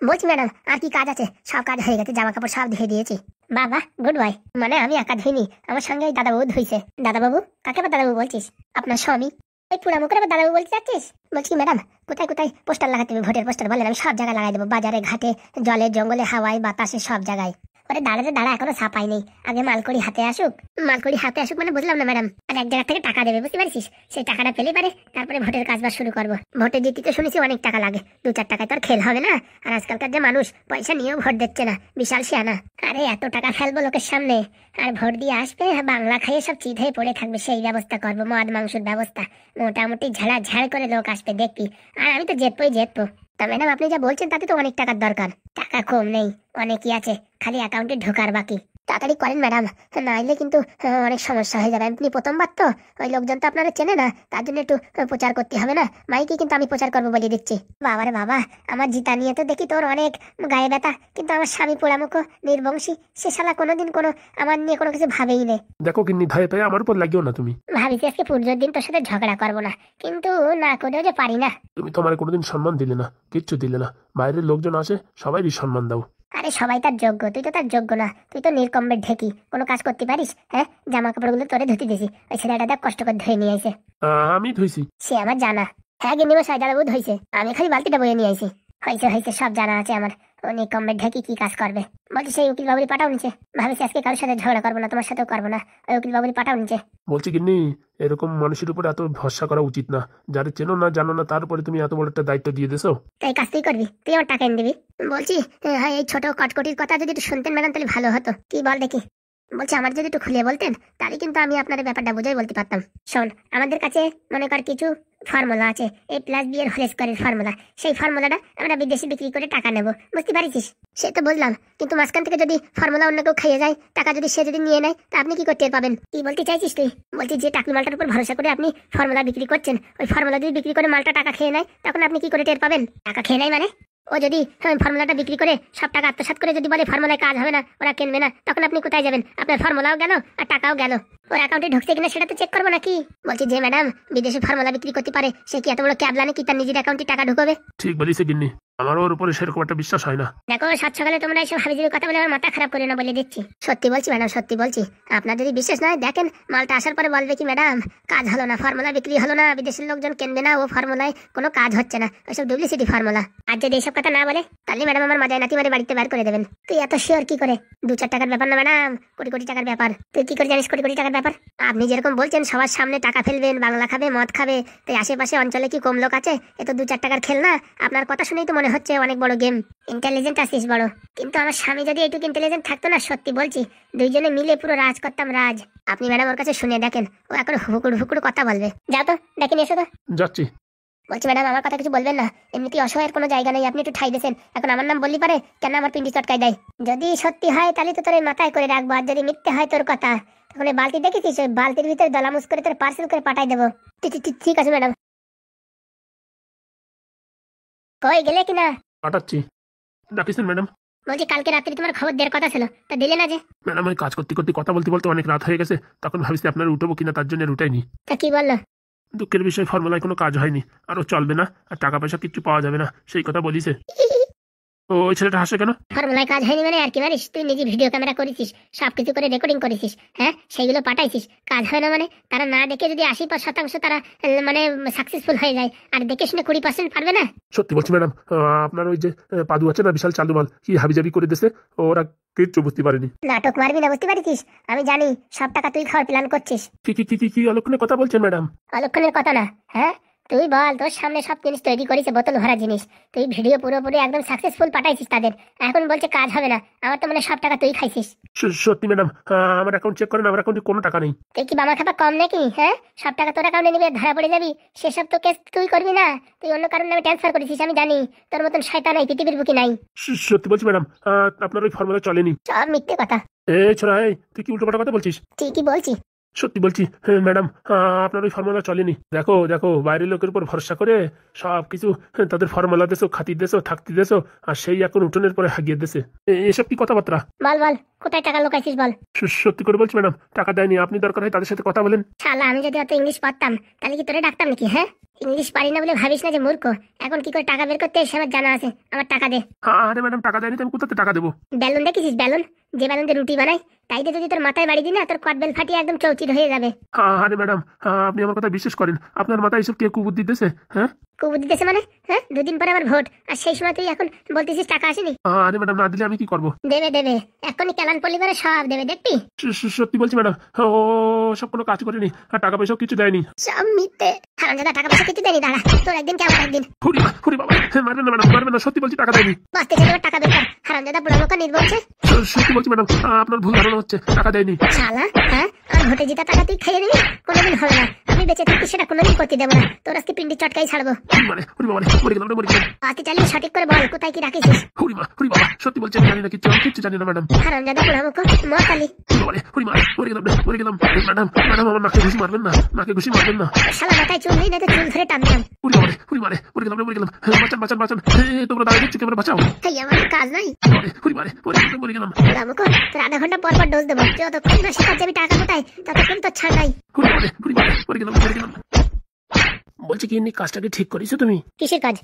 বলছি ম্যাডাম, আর কি কাজ আছে? সব কাজ হয়ে গেছে, জামা কাপড় সব ধুয়ে দিয়েছি। বাবা গুড বয়। মানে আমি একা ধুইনি, আমার সঙ্গে ওই দাদাবাবু ধুইছে। দাদাবাবু? কাকে আবার দাদাবাবু বলছিস? আপনার স্বামী। ওই পুরা মুখের আবার দাদাবাবু বলতে চাচ্ছিস? বলছি ম্যাডাম, কোথায় কোথায় পোস্টার লাগাতে হবে? ভোটের পোস্টার বলেন, আমি সব জায়গায় লাগাই দেবো, বাজারে ঘাটে, জলে জঙ্গলে, হাওয়ায় বাতাসে, সব জায়গায়। ওরে দাঁড়া, এখনো ছাপাই নেই, আগে মালকড়ি হাতে আসুক। মালকড়ি হাতে আসুক মানে বুঝলাম না ম্যাডাম। আর এক জায়গা থেকে টাকা দেবে, বুঝতে পারছিস? সেই টাকাটা পেলে পারে তারপরে ভোটের কাজবাজ শুরু করবো। ভোটে দিতে তো শুনেছি অনেক টাকা লাগে, 2-4 টাকায় তো আর খেল হবে না। আর আজকালকার যে মানুষ পয়সা নিয়েও ভোট দিচ্ছে না, বিশাল শিয়ানা। আরে এত টাকা ফেলবো লোকের সামনে, আর ভোট দিয়ে আসবে বাংলা খাইয়ে সব চিত হয়ে পড়ে থাকবে, সেই ব্যবস্থা করবো। মদ মাংসের ব্যবস্থা মোটামুটি ঝাড়া ঝাড় করে লোক আসবে, দেখবি। আর আমি তো জিতবো। তা ম্যাডাম, আপনি যা বলছেন তাতে তো অনেক টাকার দরকার। টাকা কম নেই, অনেকই আছে, খালি অ্যাকাউন্টে ঢোকার বাকি। তাড়াতাড়ি করেন ম্যাডাম, নাইলে কিন্তু অনেক সমস্যা হয়ে যাবে। আপনি প্রথমবার তো, ওই লোকজন তো আপনারা চেনে না, তার জন্য একটু প্রচার করতে হবে না? মাইকে কিন্তু আমি প্রচার করবো বলে দিচ্ছি। বাবারে বাবা, আমার জিতা নিয়ে তো দেখি তোর অনেক গায়ে ব্যথা, কিন্তু আমার স্বামী পোড়ামুখো নির্বংশী, সে শালা কোনোদিন আমার নিয়ে কোনো কিছু ভাবেই নে। দেখো কিন্নি, ধায়ে তাই আমার উপর লাগিও না তুমি। ভাবিছি আজকে পুজোর দিন তোর সাথে ঝগড়া করবো না, কিন্তু না করেও যে পারি না। তুমি তো আমার কোনোদিন সম্মান দিলে না, কিচ্ছু দিলে না। বাইরের লোকজন আসে, সবাইরই সম্মান দাও। আরে সবাই তার যোগ্য, তুই তো তার যোগ্য না। তুই তো নির্কম্বের ঢেকি, কোনো কাজ করতে পারিস? হ্যাঁ, জামা কাপড়গুলো তোরে ধুতে দিছি, ওই ছেলেটা দেখ কষ্ট করে ধুয়ে নিয়ে আইছে। আমি ধুইছি? সে আমার জানা। হ্যাঁ গিয়ে নিবো, দাদাবু ধুইছে, আমি খালি বালতিটা বয়ে নিয়ে আইছি। হয়েছে, সব জানা আছে আমার। ও নির্কম্বের ঢেকি কি কাজ করবে? বলছি সেই উকিল বাবুরি পাঠাও নিচে। ভাবিছি আজকে কারোর সাথে ঝগড়া করবো না, তোমার সাথেও করবো না। ওই উকিল বাবুরি পাঠাও নিচে। বলছি কিন্নি, এরকম মানুষের উপর এত ভরসা করা উচিত না। যারা চেনো না জানো না, তার উপরে তুমি এত বড় একটা দায়িত্ব দিয়ে দিছো। তাই কাজ তুই করবি, তুই আমার টাকা এনে দিবি। বলছি হ্যাঁ, এই ছোট কটকটির কথা যদি একটু শুনতেন ম্যাডাম তাহলে ভালো হতো। কি বল দেখি? বলছি আমার যদি একটু খুলে বলতেন তাহলে কিন্তু আমি আপনার ব্যাপারটা বুঝাই বলতে পারতাম। শোন, আমাদের কাছে মনে কর কিছু ফর্মুলা আছে, A+B এর হোল স্কয়ারের ফর্মুলা। সেই ফর্মুলাটা আমরা বিদেশে বিক্রি করে টাকা নেব, বুঝতে পারিস? সে তো বুঝলাম, কিন্তু মাঝখান থেকে যদি ফর্মুলা অন্য কেউ খাইয়ে যায়, টাকা যদি সে যদি নিয়ে নেয়, তা আপনি কি করতে পাবেন? কি বলতে চাইছিস তুই? বলছি যে টাকলি মালটার উপর ভরসা করে আপনি ফর্মুলা বিক্রি করছেন, ওই ফর্মুলা যদি বিক্রি করে মালটা টাকা খেয়ে নেয়, তখন আপনি কি করে টের পাবেন? টাকা খেয়ে নেয় মানে? ও যদি ফর্মুলাটা বিক্রি করে সব টাকা আত্মসাৎ করে যদি বলে ফর্মুলায় কাজ হবে না, ওরা কিনবে না, তখন আপনি কোথায় যাবেন? আপনার ফর্মুলাও গেল আর টাকাও গেল। ওর অ্যাকাউন্টে ঢুকছে কিনা সেটা তো চেক করবো নাকি? বলছি যে ম্যাডাম বিদেশে ফর্মুলা বিক্রি করতে পারে, সে কি এত বড় ক্যাবলা নাকি তার নিজের অ্যাকাউন্টে টাকা ঢুকবে? ঠিক বলিস গিন্নি, আমার ওর উপরে সেরকম একটা বিশ্বাস হয় না। দেখো, সাত সকালে তোমরা এসব হাবিজাবি কথা বলে আমার মাথা খারাপ করে না বলে দিচ্ছি। সত্যি বলছি ম্যাডাম, সত্যি বলছি। আপনার যদি বিশ্বাস নয় দেখেন, মালটা আসার পরে বলবে কি ম্যাডাম কাজ হলো না, ফর্মুলা বিক্রি হলো না, বিদেশের লোকজন কিনবে না, ও ফর্মুলায় কোনো কাজ হচ্ছে না, ওইসব ডুপ্লিসিটি ফর্মুলা। আর যদি এইসব কথা না বলে তাহলে ম্যাডাম আমার মাজায় নাতি মারে বাড়িতে বের করে দেবেন। তুই এত শিওর কি করে? 2-4 টাকার ব্যাপার না ম্যাডাম, কোটি কোটি টাকার ব্যাপার। তুই কি করে জানিস কোটি কোটি টাকার ব্যাপার? আপনি যেরকম বলছেন সবার সামনে টাকা ফেলবেন, বাংলা খাবে, মদ খাবে, তাই আশেপাশে অঞ্চলে কি কম লোক আছে? এ তো 2-4 টাকার খেল না। আপনার কথা শুনেই তো মনে হচ্ছে অনেক বড় গেম। ইন্টেলিজেন্ট আছিস বড়, কিন্তু আমার স্বামী যদি এইটুকু ইন্টেলিজেন্ট থাকতো না, সত্যি বলছি দুইজনে মিলে পুরো রাজ করতাম, রাজ। আপনি ম্যাডাম ওর কাছে শুনে দেখেন, ও এখন হুকুর কথা বলবে। যাও তো ডেকে নিয়ে এসো তো। যাচ্ছি। বলছি ম্যাডাম আমার কথা কিছু বলবেন না, এমনিতেই অসহায়ের কোনো জায়গা নেই, আপনি একটু ঠাই দিয়েছেন, এখন আমার নাম বললি পারে কেন আমার পিন্ডি চটকাই দেয়? যদি সত্যি হয় তাহলে তো তোর এই মাথায় করে রাখবো, আর যদি মিথ্যে হয় তোর কথা, তখন এই বালতি দেখেছিস, ওই বালতির ভিতরে দলামুস করে তোর পার্সেল করে পাঠাই দেবো। ঠিক আছে ম্যাডাম। কই গেলে কিনা? পাঠাচ্ছি। ডাকিছেন ম্যাডাম? বলছি কালকে রাত্রি তোমার খবর দেওয়ার কথা ছিল, তা দিলে না যে? ম্যাডাম ওই কাজ করতে করতে কথা বলতে বলতে অনেক রাত হয়ে গেছে, তখন ভাবিছি আপনার উঠবো কিনা, তার জন্য উঠাইনি। তা কি বললো? দুঃখের বিষয়, ফর্মুলায় কোনো কাজ হয়নি, আরও চলবে না, আর টাকা পয়সা কিচ্ছু পাওয়া যাবে না, সেই কথা বলিছে। ওই ছেলেটা হাসে কেন? ফর্মুলায় কাজ হয়নি মানে আর কি মারিস? তুই নিজে ভিডিও ক্যামেরা করেছিস, সবকিছু করে রেকর্ডিং করেছিস, হ্যাঁ সেইগুলো পাঠাইছিস, কাজ হয় না মানে? তারা না দেখে যদি 80% তারা মানে সাকসেসফুল হয়ে যায়, আর দেখে শুনে 20% পারবে না? সত্যি বলছি ম্যাডাম, আপনার ওই যে পাদু আছে না, বিশাল চালুমাল, কি হাবিজাবি করে দিয়েছে, ওরা কিচ্ছু বুঝতে পারেনি। নাটক মারবি না, বুঝতে পারিস? আমি জানি সব টাকা তুই খাওয়ার প্ল্যান করছিস। কি কি কি কি অলক্ষণে কথা বলছেন ম্যাডাম? অলক্ষণের কথা না, হ্যাঁ তুই বল, তোর সামনে সব জিনিস তৈরি করেছে, বোতল ভরা জিনিস, তুই ভিডিও পুরোপুরি একদম সাকসেসফুল পাঠাইছিস তাদের, এখন বলছে কাজ হবে না। আমার তো মনে সব টাকা তুই খাইছিস। সত্যি ম্যাডাম, আমার অ্যাকাউন্ট চেক করেন, আমার অ্যাকাউন্টে কোনো টাকা নেই। তুই কি বামা খাপা কম নাকি? হ্যাঁ, সব টাকা তোর অ্যাকাউন্টে নিবি, ধরা পড়ে যাবি, সেসব তো কেস তুই করবি না, তুই অন্য কারণ নামে ট্রান্সফার করেছিস, আমি জানি। তোর মতন শয়তান এই পৃথিবীর বুকে নাই। সত্যি বলছি ম্যাডাম, আপনার ওই ফর্মুলা চলেনি। সব মিথ্যে কথা। ছোড়া, তুই কি উল্টোপাল্টা কথা বলছিস? ঠিকই বলছি। সত্যি বলছি ম্যাডাম, আপনার ওই ফর্মুলা চলেনি। দেখো দেখো, বাইরের লোকের উপর ভরসা করে সব কিছু তাদের ফর্মুলা দেশো, খাতির দেশো, থাকতি দেশো, আর সেই এখন উঠোনের পরে হাগিয়ে দেশে। এসব কি কথাবার্তা? বল বল, কোথায় টাকা লুকাইছিস বল। সত্যি করে বলছি ম্যাডাম, টাকা দেয়নি। আপনি দরকার হয় তাদের সাথে কথা বলেন। শালা, আমি যদি অত ইংলিশ পারতাম তাহলে কি তোরে ডাকতাম নাকি? হ্যাঁ, ইংলিশ পারি না বলে ভাবিস না যে মূর্খ। এখন কি করে টাকা বের করতে এসে আমার জানা আছে। আমার টাকা দে। আরে ম্যাডাম, টাকা দেয়নি তো আমি কোথাতে টাকা দেবো? বেলুন দেখেছিস? বেলুন, যে বেলুন দিয়ে রুটি বানাই, তাই দিয়ে যদি তোর মাথায় বাড়ি দিই না, তোর কট বেল ফাটিয়ে একদম চৌচির হয়ে যাবে। আরে ম্যাডাম, আপনি আমার কথা বিশ্বাস করেন? আপনার মাথায় এসব কে কুবুদ্ধি দিতেছে? হ্যাঁ, কুবুদ্ধি দিতেছে মানে? হ্যাঁ, দুদিন পরে আবার ভোট, আর সেই সময় তুই এখন বলতেছিস টাকা আসেনি। আরে ম্যাডাম, না দিলে আমি কি করবো? দেবে দেবে, এখনই ক্যালান পরিবারে সব দেবে, দেখবি। সত্যি বলছি ম্যাডাম, ও সব কোনো কাজ করেনি, আর টাকা পয়সাও কিছু দেয়নি। সব মিথ্যে। হারামজাদা, টাকা পয়সা কিছু দেয়নি। দাঁড়া, তোর একদিন কেমন একদিন। হুরি বাবা, মারবেন না ম্যাডাম, মারবেন না, সত্যি বলছি টাকা দেয়নি। বাঁচতে চাইলে এবার টাকা বের কর। হারামজাদা বুড়া মুখা নির্বংশে। সত্যি বলছি ম্যাডাম, আপনার ভুল ধারণা হচ্ছে, টাকা দেয়নি। শালা, হ্যাঁ, আর ভোটে জিতা টাকা তুই খাইয়ে নিবি? কোনোদিন হবে না। আমি বেঁচে থাকতে সেটা কোনোদিন করতে দেবো না। তোর আজকে পিন্ডি চটকাই ছাড়বো। হুরি বাবা, মরে গেলাম, মরে গেলাম। বাকি চালিয়ে সঠিক করে বল, কোথায় কি রাখিস। হুরি বাবা, সত্যি বলছি আমি জানি না, কিচ্ছু জানি না ম্যাডাম। হারামজাদা বুড়া মুখ মহাকালী। হুরি মরে গেলাম। ম্যাডাম ম্যাডাম, আমার নাকে ঘুষি মারবেন না, নাকে ঘুষি মারবেন না। শালা মাথায় চুল নেই, না তো চুল ধরে টানতাম। হুরি মরে গেলাম। বাঁচান, তোমরা দাঁড়িয়ে দিচ্ছি, ক্যামেরা বাঁচাও। তাই আমার কাজ নাই। হুরি মরে গেলাম। বুড়া মুখ, তোর আধা ঘন্টা পর পর ডোজ দেবো। যতক্ষণ না শেখার যাবি টাকা কোথায়, ততক্ষণ তোর ছাড় নাই। হুরি মরে গেলাম। বলছি কি, এমনি কাজটাকে ঠিক করেছো তুমি? কিসের কাজ?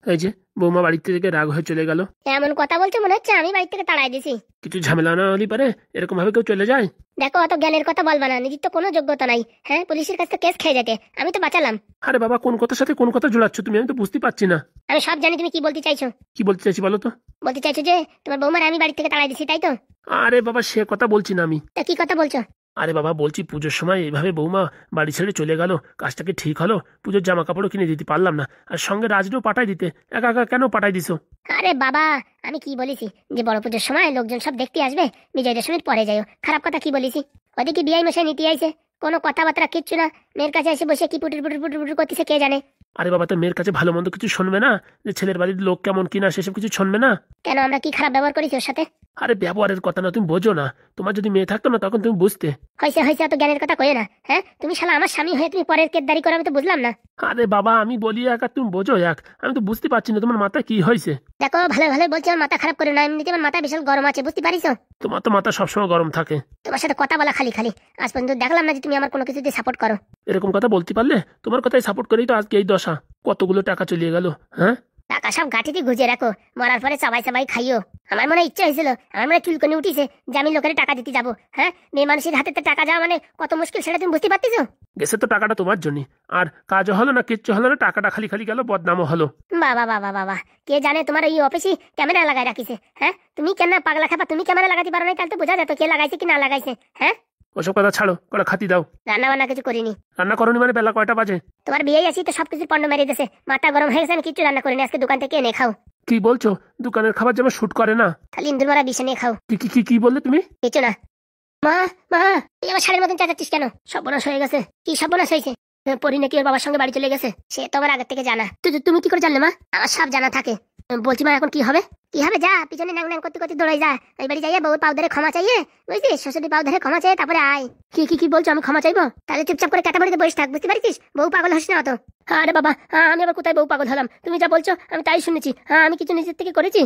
এই যে বৌমা বাড়ি থেকে রাগ হয়ে চলে গেল। এমন কথা বলছো মনে হচ্ছে আমি বাড়ি থেকে তাড়াই দিছি। কিছু ঝামেলা না হলে পারে এরকম ভাবে কেউ চলে যায়? দেখো, অত জ্ঞানের কথা বলবা না। নিজের তো কোনো যোগ্যতা নাই। হ্যাঁ, পুলিশের কাছে কেস খেয়ে যেতে। আমি তো বাঁচালাম। আরে বাবা, কোন কথার সাথে কোন কথা জোড়াচ্ছ তুমি? আমি তো বুঝতে পারছি না। আমি সব জানি তুমি কি বলতে চাইছো। কি বলতে চাইছি বলো তো? বলতে চাইছো যে তোমার বৌমার আমি বাড়ি থেকে তাড়াই দিছি, তাই তো? আরে বাবা, সে কথা বলছি না আমি। তা কি কথা বলছো? আরে বাবা, বলছি পুজোর সময় এইভাবে বৌমা বাড়ি ছেড়ে চলে গেল, কাজটা কি ঠিক হলো? পুজোর জামা কাপড়ও কিনে দিতে পারলাম না, আর সঙ্গে রাজকেও পাঠাই দিতে। একা একা কেন পাঠাই দিছো? আরে বাবা, আমি কি বলেছি যে বড় পুজোর সময় লোকজন সব দেখতে আসবে, বিজয় দশমীর পরে যাইও? খারাপ কথা কি বলেছি? ওদিকে বিয়াই মশাই নিতে আইছে, কোনো কথাবার্তা কিচ্ছু না। মেয়ের কাছে এসে বসে কি পুটুর করতেছে কে জানে। আরে বাবা, তো মেয়ের কাছে ভালো মন্দ কিছু শুনবে না? যে ছেলের বাড়ির লোক কেমন কিনা সেসব কিছু শুনবে না? কেন, আমরা কি খারাপ ব্যবহার করেছি ওর সাথে? আরে ব্যবহারের কথা না, তুমি বোঝো না। তোমার যদি মেয়ে থাকতো না তখন তুমি বুঝতে। হয়েছে, অত জ্ঞানের কথা কয়ে না। হ্যাঁ, তুমি শালা আমার স্বামী হয়ে তুমি পরের কেদারি করো, আমি তো বুঝলাম না। আরে বাবা, আমি বলি এক আর তুমি বোঝো এক। আমি তো বুঝতে পারছি না তোমার মাথায় কি হয়েছে। দেখো, ভালো বলছি, আমার মাথা খারাপ করে না। এমনিতে আমার মাথা বিশাল গরম আছে, বুঝতে পারিস? তোমার তো মাথা সবসময় গরম থাকে। তোমার সাথে কথা বলা খালি আজ পর্যন্ত দেখলাম না যে তুমি আমার কোনো কিছুতে সাপোর্ট করো। এরকম কথা বলতে পারলে? তোমার কথাই সাপোর্ট করেই তো আজকে এই দশা। কতগুলো টাকা চলিয়ে গেল। হ্যাঁ, টাকা সব গাঠিতে গুজে রাখো, মরার পরে সবাই খাইও। আমার মনে ইচ্ছা হয়েছিল, আমার মনে চুলকনি উঠিছে যে আমি লোকের টাকা দিতে যাবো। হ্যাঁ, মেয়ে মানুষের হাতে টাকা যাওয়া মানে কত মুশকিল, সেটা তুমি বুঝতে পারতেছো? গেছে তো টাকাটা তোমার জন্য, আর কাজও হলো না, কিচ্ছু হলো না, টাকাটা খালি গেল, বদনামও হলো। বাবা, কে জানে তোমার এই অফিসে ক্যামেরা লাগাই রাখিছে। হ্যাঁ, তুমি কেন পাগলা খাবা? তুমি ক্যামেরা লাগাতে পারো না, তাহলে তো বোঝা যেত কে লাগাইছে কি না লাগাইছে। হ্যাঁ, ওসব কথা ছাড়ো, কটা খাতি দাও। রান্না বান্না কিছু করিনি। রান্না করনি মানে বেলা কয়টা বাজে? তোমার বিয়ে আছি তো সবকিছু পণ্য মেরে দিয়েছে, মাথা গরম হয়ে গেছে। আমি কিছু রান্না করিনি, আজকে দোকান থেকে এনে খাও। কি বলছো? দোকানের খাবার যেমন শুট করে না? খালি ইন্দুর মারা বিষে নিয়ে খাও। কি বললে তুমি? কিছু না। মা, তুই আমার শাড়ির মতন চাচাচ্ছিস কেন? সর্বনাশ হয়ে গেছে। কি সর্বনাশ হয়েছে? পরি নাকি ওর বাবার সঙ্গে বাড়ি চলে গেছে? সে তো আমার আগের থেকে জানা। তুমি কি করে জানলে মা? আমার সব জানা থাকে। বলছি মা, এখন কি হবে? যা পিছনে ন্যাং করতে দৌড়াই যা। ওই বাড়ি যাইয়ে বউর পাও ধরে ক্ষমা চাইয়ে, বুঝছিস? শ্বশুরের পাও ধরে ক্ষমা চাইয়ে তারপরে আয়। কি বলছো? আমি ক্ষমা চাইবো? তাহলে চুপচাপ করে ক্যাটাবাড়িতে বসে থাক, বুঝতে পারছিস? বউ পাগল হস না অত। আরে বাবা, আমি আবার কোথায় বউ পাগল হলাম? তুমি যা বলছো আমি তাই শুনেছি। আমি কিছু নিজের থেকে করেছি?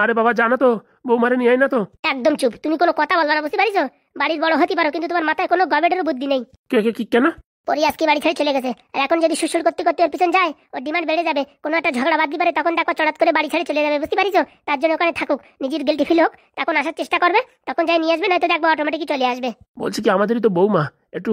আরে বাবা, জানো তো বৌমারে নিয়ে আয় না তো। একদম চুপ, তুমি কোনো কথা বলবা না, বুঝতে পারিস? বাড়ির বড় হতে পারো, কিন্তু তোমার মাথায় কোনো গবেটের বুদ্ধি নেই। কেন? পরি আজকে বাড়ি ছেড়ে চলে গেছে, আর এখন যদি শ্বশুর করতে ওর পিছন যায়, ওর ডিমান্ড বেড়ে যাবে। কোনো একটা ঝগড়া বাঁধতে পারে, তখন দেখো চড়াত করে বাড়ি ছেড়ে চলে যাবে, বুঝতে পারিস? তার জন্য ওখানে থাকুক, নিজের গিল্টি ফিল হোক, তখন আসার চেষ্টা করবে, তখন যাই নিয়ে আসবে, নয়তো দেখবো অটোমেটিকই চলে আসবে। বলছি কি, আমাদেরই তো বৌমা, একটু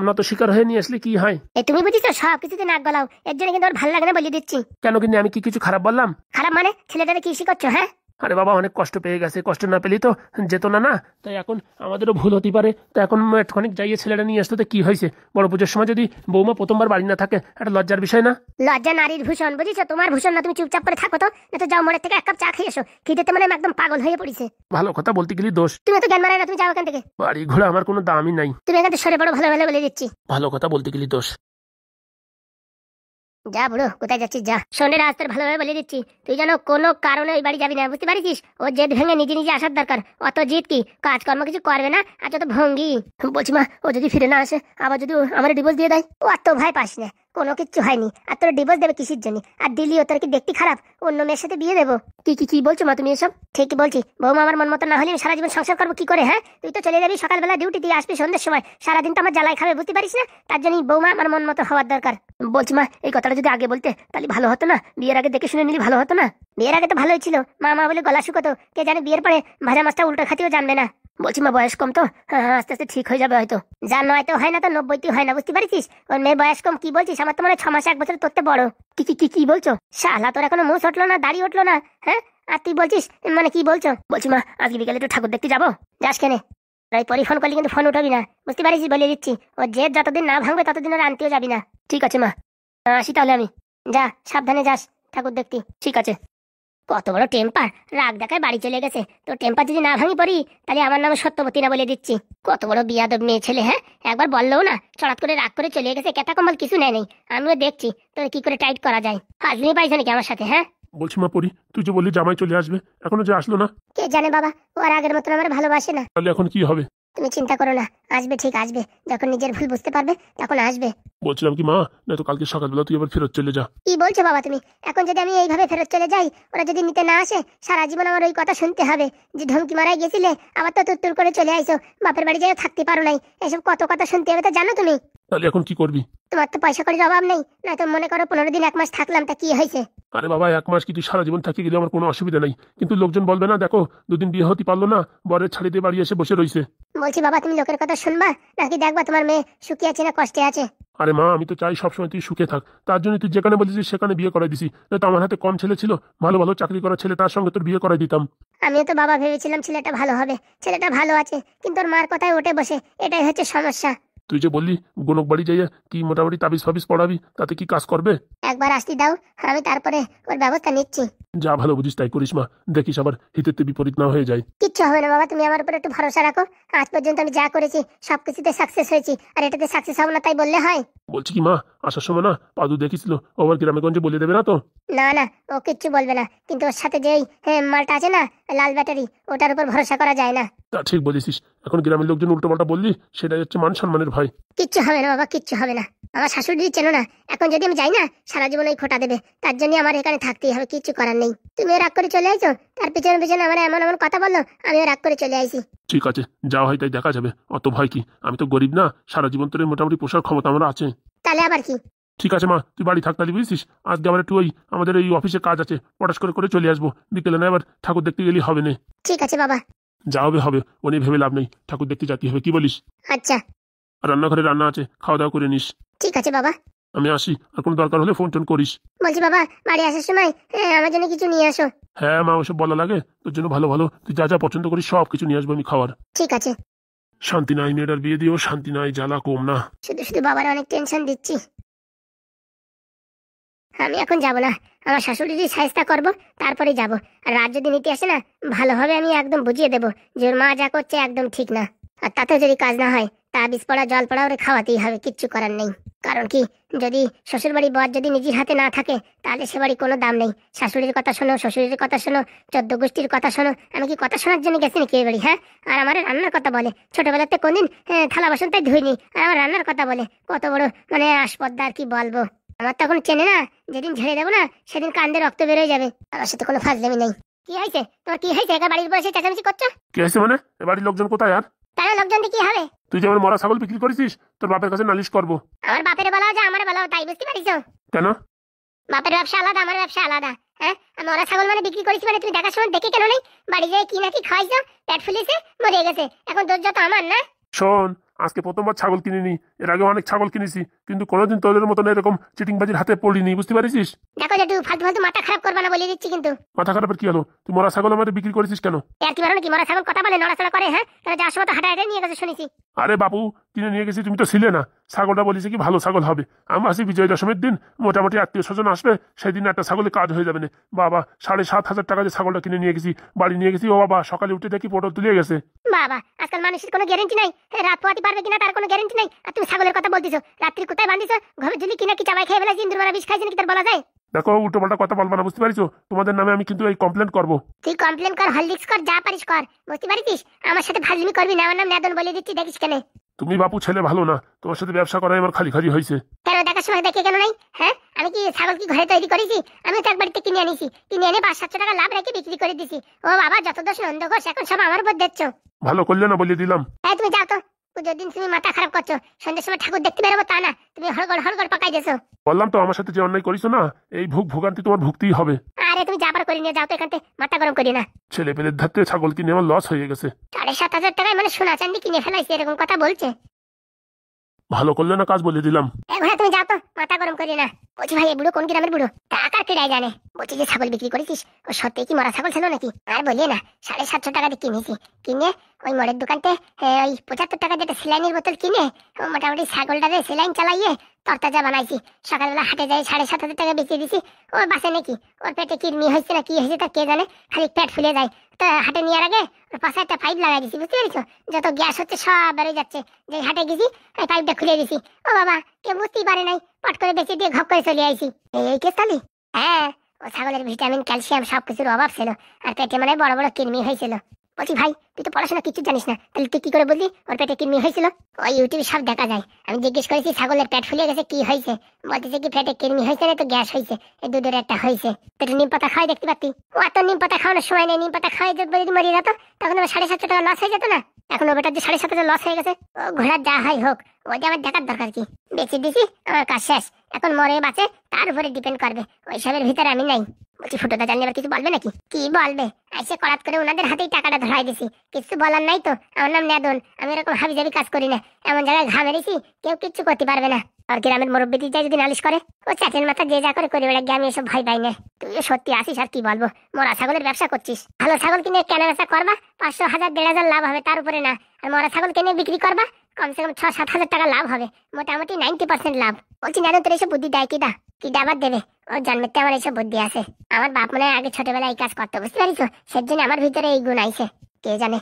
নত শিকার হয়ে নিয়ে আসলে কি হয়? এই তুমি বুঝিস সব কিছুতে নাক গলাও, এর জন্য কিন্তু ওর ভালো লাগে না, বলে দিচ্ছি। কেন? কিন্তু আমি কি কিছু খারাপ বললাম? খারাপ মানে? ছেলেটারে কি শিখাচ্ছ? হ্যাঁ, আরে বাবা, অনেক কষ্ট পেয়ে গেছে, কষ্ট না পেলেই তো যেত না। তাই এখন আমাদেরও ভুল হতে পারে। তো এখন একটুখানি যাইয়ে ছেলেটা নিয়ে আসতে, তো কি হয়েছে? বড় পুজোর সময় যদি বৌমা প্রথমবার বাড়ি না থাকে, একটা লজ্জার বিষয় না? লজ্জা নারীর ভূষণ, বুঝিস? তোমার ভূষণ না। তুমি চুপচাপ করে থাকো তো, না তো যাও মোড়ের থেকে এক কাপ চা খেয়ে এসো। খিদেতে মানে একদম পাগল হয়ে পড়িছে। ভালো কথা বলতে গেলে দোষ। তুমি তো জ্ঞান মারাই না, তুমি যাও এখান থেকে। বাড়ি ঘোড়া আমার কোনো দামই নাই। তুমি এখান থেকে সরে পড়ো, ভালো বলে দিচ্ছি। ভালো কথা বলতে গেলে দোষ। যা বুড়ো, কোথায় যাচ্ছিস যা। শোনে রাজ, তোর ভালোভাবে বলে দিচ্ছি, তুই যেন কোনো কারণে ওই বাড়ি যাবি না, বুঝতে পারিস? ও জেদ ভেঙে নিজে নিজে আসার দরকার। অত জিদ কি, কাজকর্ম কিছু করবে না, আর যত ভঙ্গি। বলছি মা, ও যদি ফিরে না আসে, আবার যদি আমার ডিভোর্স দিয়ে দেয়? ও অত ভয় পাস না, কোনো কিচ্ছু হয়নি। আর তোর ডিভোর্স দেবে কিসের জন্য? আর দিলিও তোর কি দেখতে খারাপ? অন্য মেয়ের সাথে বিয়ে দেবো? কি বলছো মা তুমি এসব? ঠিকই বলছি, বৌমা আমার মন মতো না হলে আমি সারা জীবন সংসার করবো কি করে? হ্যাঁ, তুই তো চলে যাবি সকালবেলা ডিউটি, দিয়ে আসবি সন্ধ্যের সময়, সারাদিন তো আমার জ্বালাই খাবে, বুঝতে পারিস না? তার জন্যই বৌমা আমার মন মতো হওয়ার দরকার। বলছি মা, এই কথাটা যদি আগে বলতে তাহলে ভালো হতো না? বিয়ের আগে দেখে শুনে নিলি ভালো হতো না? বিয়ের আগে তো ভালোই ছিল, মা মা বলে গলা শুকতো, কে জানে বিয়ের পরে ভাজা মাছটা উল্টো খাতিও জানবে না। বলছি মা, বয়স কম তো, হ্যাঁ আস্তে আস্তে ঠিক হয়ে যাবে হয়তো। যা নয়তো হয় না তো 90তে হয় না, বুঝতে পারিস? ওর মেয়ের বয়স কম কি বলছিস? আমার তো মানে 6 মাস 1 বছর তোরতে বড়। কি বলছো? শালা, তোর এখনো মুছ উঠলো না, দাড়ি উঠলো না, হ্যাঁ? আর তুই বলছিস মানে কি বলছো? বলছি মা, আজকে বিকালে একটু ঠাকুর দেখতে যাবো, যাস কেনে? পরে ফোন করলে কিন্তু ফোন উঠাবি না, বুঝতে পারিস? বলে দিচ্ছি, ও জেদ যতদিন না ভাঙবে ততদিন ওর আনতেও যাবি না। ঠিক আছে মা, আসি তাহলে আমি। যা, সাবধানে যাস ঠাকুর দেখতে। ঠিক আছে। কত বড় টেম্পার, রাগ দেখায় বাড়ি চলে গেছে। তোর টেম্পার যদি না ভাঙি পড়ি, তাহলে আমার নাম সত্যবতী না, বলে দিচ্ছি। কত বড় বিয়াদব মেয়ে ছেলে, হ্যাঁ? একবার বললেও না, চড়াত করে রাগ করে চলে গেছে, কেতা কম্বল কিছু নেয় নেই। আমিও দেখছি তোর কি করে টাইট করা যায়। হাজনি পাইছ নাকি আমার সাথে? হ্যাঁ, বলছি মা পরি, তুই যে বললি জামাই চলে আসবে, এখনো যে আসলো না? কে জানে বাবা, ও আর আগের মতন আমার ভালোবাসে না। তাহলে এখন কি হবে? তুমি চিন্তা করো না, আসবে, ঠিক আসবে। যখন নিজের ভুল বুঝতে পারবে তখন আসবে। বলছিলাম কি মা, না তো কালকে সকালবেলা তুই আবার ফেরত চলে যা। কি বলছো বাবা তুমি? এখন যদি আমি এইভাবে ফেরত চলে যাই, ওরা যদি নিতে না আসে, সারা জীবন আমার ওই কথা শুনতে হবে যে ঢঙ্কি মারাই গেছিলে, আবার তো তুত্তুর করে চলে আইছো, বাপের বাড়ি যাই থাকতে পারো নাই। এসব কত কথা শুনতে হবে তো জানো তুমি? তাহলে এখন কি করবি? তোমার তো পয়সা কড়ির অভাব নেই, না তো মনে করো 15 দিন 1 মাস থাকলাম, তা কি হয়েছে? আরে বাবা, 1 মাস কি তুই সারা জীবন থাকি গেলে আমার কোনো অসুবিধা নেই, কিন্তু লোকজন বলবে না, দেখো 2 দিন বিয়ে হতে পারলো না, বরের ছাড়ি দিয়ে বাড়ি এসে বসে রয়েছে। বলছি বাবা, তুমি লোকের কথা শুনবা নাকি দেখবা তোমার মেয়ে সুখী আছে না কষ্টে আছে? আরে মা, আমি তো চাই সবসময় তুই সুখে থাক, তার জন্য তুই যেখানে বলেছিস সেখানে বিয়ে করাই দিছি। না তো আমার হাতে কম ছেলে ছিল, ভালো ভালো চাকরি করা ছেলে, তার সঙ্গে তোর বিয়ে করাই দিতাম। আমিও তো বাবা ভেবেছিলাম ছেলেটা ভালো হবে, ছেলেটা ভালো আছে, কিন্তু ওর মার কথায় ওঠে বসে, এটাই হচ্ছে সমস্যা। তুই যে বললি গনক বাড়ি যাইয়া কি মোটামুটি তাবিজ ফাবিজ পড়াবি, তাতে কি কাজ করবে? একবার আসতে দাও, আমি তারপরে ওর ব্যবস্থা নিচ্ছি। যা ভালো বুঝিস তাই করিস মা, দেখিস আবার হিতেতে বিপরীত না হয়ে যায়। কিচ্ছু হবে না বাবা, তুমি আমার উপর একটু ভরসা রাখো। আজ পর্যন্ত আমি যা করেছি সবকিছুতে সাকসেস হয়েছি, আর এটাতে সাকসেস হবো না তাই বললে হয়? বলছি কি মা, আসার সময় না পাদু দেখিছিল, ও আবার গ্রামে গঞ্জে বলে দেবে না তো? না না, ও কিচ্ছু বলবে না, কিন্তু ওর সাথে যেই মালটা আছে না, লাল ব্যাটারি, ওটার উপর ভরসা করা যায় না। তা ঠিক বলেছিস, এখন গ্রামের লোকজন উল্টো পাল্টা বললি, সেটাই হচ্ছে মান সম্মানের ভয়। কিচ্ছু হবে না বাবা, কিচ্ছু হবে না। আমার শাশুড়ি চেনো না, এখন যদি আমি যাই না, সারা জীবন ওই খোটা দেবে, তার জন্য আমার এখানে থাকতেই হবে, কিচ্ছু করার নেই। তুমিও রাগ করে চলে আইছো, তার পিছনে পিছনে আমার এমন এমন কথা বললো, আমিও রাগ করে চলে আইছি। ঠিক আছে, যা হয় তাই দেখা যাবে, অত ভয় কি? আমি তো গরিব না, সারা জীবন তোর মোটামুটি পোষার ক্ষমতা আমার আছে। তাহলে আবার কি? ঠিক আছে মা, তুই বাড়ি থাক তাহলে, বুঝছিস? আজকে আবার একটু ওই আমাদের এই অফিসে কাজ আছে, পটাশ করে করে চলে আসবো, বিকেলে না আবার ঠাকুর দেখতে গেলেই হবে না। ঠিক আছে বাবা। যা হবে হবে, ও নিয়ে ভেবে লাভ নেই, ঠাকুর দেখতে যেতে হবে, কি বলিস? আচ্ছা। আর রান্নাঘরে রান্না আছে, খাওয়া দাওয়া করে নিস। ঠিক আছে বাবা। আমি আসি, আর কোনো দরকার হলে ফোন টোন করিস। বলছি বাবা, বাড়ি আসার সময় আমার জন্য কিছু নিয়ে আসো। হ্যাঁ মা, ওসব বলা লাগে? তোর জন্য ভালো ভালো তুই যা যা পছন্দ করিস সব কিছু নিয়ে আসবো আমি খাওয়ার। ঠিক আছে। শান্তি নাই, মেয়েটার বিয়ে দিও শান্তি নাই, জ্বালা কম না। শুধু শুধু বাবার অনেক টেনশন দিচ্ছি। আমি এখন যাব না, আমার শাশুড়িরই সাহায্য করব, তারপরে যাব। আর রাত যদি নিতে আসে না, ভালোভাবে আমি একদম বুঝিয়ে দেবো যে ওর মা যা করছে একদম ঠিক না। আর তাতেও যদি কাজ না হয়, তাবিজ পড়া জল পড়া ওরে খাওয়াতেই হবে, কিচ্ছু করার নেই। কারণ কি, যদি শ্বশুর বাড়ি বর যদি নিজের হাতে না থাকে, তাহলে সে বাড়ি কোনো দাম নেই। শাশুড়ির কথা শোনো, শ্বশুরের কথা শোনো, 14 গোষ্ঠীর কথা শোনো। আমি কি কথা শোনার জন্য গেছি নাকি এই বাড়ি? হ্যাঁ, আর আমার রান্নার কথা বলে, ছোটবেলাতে কোনদিন থালা বাসন তাই ধুইনি, আর আমার রান্নার কথা বলে, কত বড় মানে আসপদ্দা, আর কি বলবো। আমার তখন চেনে না, যেদিন ঝেড়ে দেবো না সেদিন কান্দে রক্ত বেরোয় যাবে। আমার সাথে কোনো ফাজলামি নেই। কি হয়েছে তোমার? কি হয়েছে? একা বাড়ির বসে চেঁচামেচি করছো? কি হয়েছে মানে? এ বাড়ির লোকজন কোথায়? আর তাহলে লোকজন দিয়ে কি হবে? তুই যেমন মরা ছাগল বিক্রি করেছিস, তোর বাপের কাছে নালিশ করবো। আমার বাপের বেলাও যা আমার বেলাও তাই, বুঝতে পারিস? কেন? বাপের ব্যবসা আলাদা, আমার ব্যবসা আলাদা। হ্যাঁ, আমি মরা ছাগল মানে বিক্রি করেছি মানে তুমি দেখার সময় দেখে কেন নেই? বাড়ি যেয়ে কি নাকি খাইছো, পেট ফুলিয়েছে, মরে গেছে, এখন দোষ যত আমার না? শোন, আজকে প্রথমবার ছাগল কিনিনি, এর আগে অনেক ছাগল কিনেছি, কিন্তু কোনোদিন তোদের মতন এরকম চিটিংবাজির হাতে পড়িনি, বুঝতে পারিস? দেখো যেটু ফালতু ফালতু মাথা খারাপ করবা না, বলে দিচ্ছি কিন্তু। মাথা খারাপের কি হলো? তুই মরা ছাগল আমাদের বিক্রি করেছিস কেন? আর কি মারো কি? মরা ছাগল কথা বলে, নড়াচড়া করে? হ্যাঁ, তাহলে যাওয়ার সময় তো হাঁটা হাঁটা নিয়ে গেছে শুনেছি। আরে বাপু, কিনে নিয়ে গেছি, তুমি তো ছিলে না। ছাগলটা বলেছে কি ভালো ছাগল হবে। আমি আসি বিজয় দশমীর দিন, মোটামুটি আত্মীয় স্বজন আসবে, সেই দিন একটা ছাগলের কাজ হয়ে যাবে না। বাবা, 7,500 টাকা যে ছাগলটা কিনে নিয়ে গেছি, বাড়ি নিয়ে গেছি, ও বাবা সকালে উঠে দেখি পটল তুলে গেছে। বাবা, আজকাল মানুষের কোনো গ্যারেন্টি নাই, রাত পোয়াতে পারবে কিনা তার কোনো গ্যারেন্টি নাই, আর তুমি ছাগলের কথা বলতিছো? রাত্রি কোথায় বান্ধিছো? ঘরে ঝুলি কিনা কি চাবাই খেয়ে ফেলেছি, ইন্দুর মারা বিষ খাইছে নাকি তার বলা যায়? দেখো উল্টো পাল্টা কথা বলবা না, বুঝতে পারিছো? তোমাদের নামে আমি কিন্তু এই কমপ্লেন করবো। তুই কমপ্লেন কর, হললিক্স কর, যা পারিস কর, বুঝতে পারিস? আমার সাথে ফাজলিমি করবি না। আমার নাম নেদন বলে দিচ্ছি, দেখিস কেন? তুমি বাপু ছেলে ভালো না, তোমার সাথে ব্যবসা করাই আমার খালি খালি হয়েছে। কেন দেখার সময় দেখে কেন নাই? হ্যাঁ, আমি কি ছাগল কি ঘরে তৈরি করেছি? আমি তো এক বাড়িতে কিনে আনিছি, কিনে এনে 500-700 টাকা লাভ রেখে বিক্রি করে দিছি। ও বাবা, যত দোষ নন্দ ঘোষ, এখন সব আমার উপর দিচ্ছ। ভালো করলে না বলে দিলাম। এই তুমি যাও তো, পুজোর দিন তুমি মাথা খারাপ করছো। সন্ধ্যের সময় ঠাকুর দেখতে বেরোবো তা না, তুমি হড়গড় হড়গড় পাকাই দিয়েছো। বললাম তো আমার সাথে যে অন্যায় করিস না, এই ভোগান্তি তোমার ভুগতেই হবে। আরে তুমি যাবার করে নিয়ে যাও তো এখান থেকে, মাথা গরম করি না। ছেলে পেলের ধারতে ছাগল কিনে আমার লস হয়ে গেছে। 7,500 টাকায় মানে সোনা চান্দি কিনে ফেলাইছে, এরকম কথা বলছে। ভালো করলে না কাজ বলে দিলাম। ঘোড়া তুমি যাও তো, মাথা গরম করি না। বলছি ভাই, এই বুড়ো কোন গ্রামের বুড়ো? টাকার কেড়াই জানে। বলছি যে ছাগল বিক্রি করেছিস, ও সত্যি কি মরা ছাগল ছিল নাকি? আর বলিয়ে না, 750 টাকা দিয়ে কিনেছি। কিনে ওই মোড়ের দোকানতে ওই 75 টাকা যেটা সেলাইনের বোতল কিনে মোটামুটি ছাগলটারে সেলাইন চালাইয়ে তরতাজা বানাইছি। সকালবেলা হাটে যাই 7,500 টাকা বেঁচে দিছি। ওর বাসে নাকি ওর পেটে কিডনি হয়েছে না কি হয়েছে তা কে জানে, খালি পেট ফুলে যায়। তো হাটে নেওয়ার আগে ওর পাশে একটা পাইপ লাগাই দিছি, বুঝতে পেরেছো? যত গ্যাস হচ্ছে সব বেরোয় যাচ্ছে। যে হাটে গেছি ওই পাইপটা খুলে দিছি। ও বাবা, কেউ বুঝতেই পারে নাই, পট করে বেঁচে দিয়ে ঘপ করে চলে আইছি। এই কেস তালি? হ্যাঁ, ও ছাগলের ভিটামিন ক্যালসিয়াম সবকিছুর অভাব ছিল, আর পেটে মানে বড় বড় কিডনি হয়েছিল। বলছি ভাই, তুই তো পড়াশোনা কিছু জানিস না, তাহলে তুই কি করে বললি ওর পেটে কিডনি হয়েছিল? ওই ইউটিউবে সব দেখা যায়। আমি জিজ্ঞেস করেছি ছাগলের পেট ফুলে গেছে কি হয়েছে, বলতেছে কি পেটে কিডনি হয়েছে না তো গ্যাস হয়েছে, এই দুধের একটা হয়েছে। তো নিম পাতা খাওয়াই দেখতে পারতি। ও এত নিম পাতা খাওয়ানোর সময় নেই, নিম পাতা খাওয়াই যদি মরে যেত তখন আমার 750 টাকা লস হয়ে যেত না? এখন ও বেটার যে 750 লস হয়ে গেছে, ও ঘোড়ার যা হয় হোক, ওই যে আমার দেখার দরকার কি? বেঁচে দিছি, আমার কাজ শেষ। এখন মরে বাঁচে তার উপরে ডিপেন্ড করবে, ওই সবের ভিতরে আমি নাই। বলছি ফুটোদা জানলে এবার কিছু বলবে নাকি? কি বলবে, এসে করাত করে ওনাদের হাতেই টাকাটা ধরাই দিছি। কিছু বলার নাই তো, আমার নাম নেদন, আমি এরকম হাবিজাবি কাজ করি না। এমন জায়গায় ঘা মেরেছি কেউ কিচ্ছু করতে পারবে না। আর গ্রামের মুরব্বী যাই যদি নালিশ করে, ও চ্যাটের মাথা যে যা করে বেড়ে গিয়ে আমি এসব ভয় পাই না। তুইও সত্যি আসিস, আর কি বলবো, মরা ছাগলের ব্যবসা করছিস। ভালো ছাগল কিনে কেনা বেচা করবা, 500, 1000, 1,500 লাভ হবে, তার উপরে না। আর মরা ছাগল কিনে বিক্রি করবা, কমসে কম 6-7 হাজার টাকা লাভ হবে, মোটামুটি 90% লাভ। বলছি নেদন, তোর এসব বুদ্ধি দেয় কি দা? কি আবার দেবে? ওর জন্মেতে আমার এইসব বুদ্ধি আছে। আমার বাপ মনে হয় আগে ছোটবেলায় এই কাজ করতো, বুঝতে পারিস? সেজন্য আমার ভিতরে এই গুণ আইছে। কে জানে,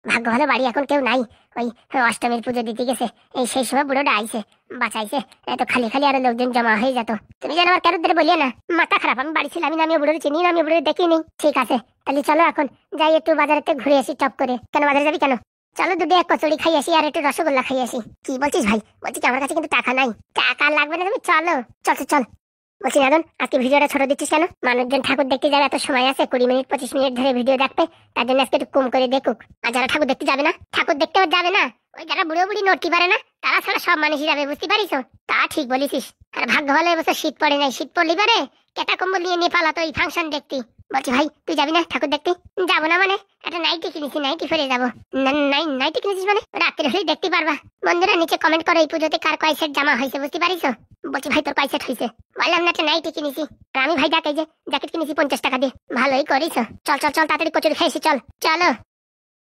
ভাগ্য ভালো বাড়ি এখন কেউ নাই। ওই অষ্টমীর পুজো দিতে গেছে, এই সেই সময় বুড়োটা আইছে, বাঁচাইছে। এত খালি খালি আরো লোকজন জমা হয়ে যেত। তুমি যেন আমার কারোর ধরে বলিও না, মাথা খারাপ। আমি বাড়ি ছিলাম, আমি বুড়োর চিনি না, আমি বুড়োর দেখিনি। ঠিক আছে, তাহলে চলো এখন যাই একটু বাজারেতে ঘুরে আসি টপ করে। কেন বাজারে যাবি কেন? চলো দুটো এক কচুরি খাই আসি আর একটু রসগোল্লা খাই আসি। কি বলছিস ভাই? বলছি কি আমার কাছে কিন্তু টাকা নাই। টাকা লাগবে না, তুমি চলো। চল চল। বলছি নেদন, আজকে ভিডিওটা ছোট দিচ্ছিস কেন? মানুষজন ঠাকুর দেখতে যাবে, এত সময় আছে, 20 মিনিট 25 মিনিট ধরে ভিডিও দেখবে, তার জন্য আজকে একটু কম করে দেখুক। আর যারা ঠাকুর দেখতে যাবে না, ঠাকুর দেখতেও যাবে না, ওই যারা বুড়ো বুড়ি নড়তে পারে না, তারা ছাড়া সব মানুষই যাবে, বুঝতে পারিস? তা ঠিক বলেছিস। আর ভাগ্য ভালো এবছর শীত পড়ে নাই, শীত পড়লি পারে কেটা কম্বল নিয়ে নেপাল তো এই ফাংশন দেখতে। বলছি ভাই, তুই যাবি না ঠাকুর দেখতে? যাবো না মানে? একটা নাইটি কিনেছি, নাইটি ফেলে যাবো। নাইটি কিনেছিস মানে? রাত্রে হলেই দেখতে পারবা। বন্ধুরা নিচে কমেন্ট করো এই পুজোতে কার কয় সেট জামা হয়েছে, বুঝতে পারিস? বলছি ভাই, তোর কয় সেট হয়েছে? বললাম না একটা নাইটি কিনেছি। আর আমি ভাই জ্যাকেট কিনেছি 50 টাকা দিয়ে। ভালোই করিস। চল চল চল, তাড়াতাড়ি কচুরি খেয়েছি, চল চলো।